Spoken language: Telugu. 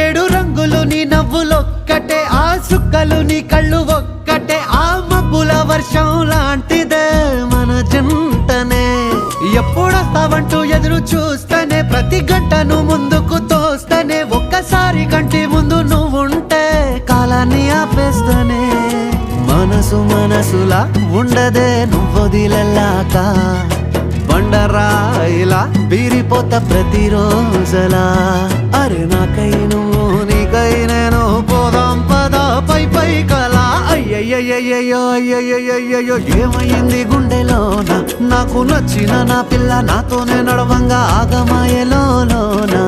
ఏడు రంగులు నీ నవ్వులొక్కటే, ఆ సుక్కలు నీ కళ్ళు ఒక్కటే, ఆ మబ్బుల వర్షం లాంటిదే మన జంటనే. ఎప్పుడొస్తావంటూ ఎదురు చూస్తేనే, ప్రతి గంటను ముందుకు తోస్తేనే, ఒక్కసారి కంటి ముందు నువ్వుంటే కాలాన్ని ఆపేస్తేనే. మనసు మనసులా ఉండదే నువ్వొదిలెళ్ళాక, బండరాయిలా బీరిపోత ప్రతిరోజలా. అరే నాకై నువ్వు నీకై నేను, పోదాం పదా పై పై కలా. అయ్యయ్యయ్యయ్యో అయ్యయ్యయ్యో ఏమైంది గుండెలోన, నాకు నచ్చిన నా పిల్ల నాతోనే నడవంగా ఆగమాయలోనా.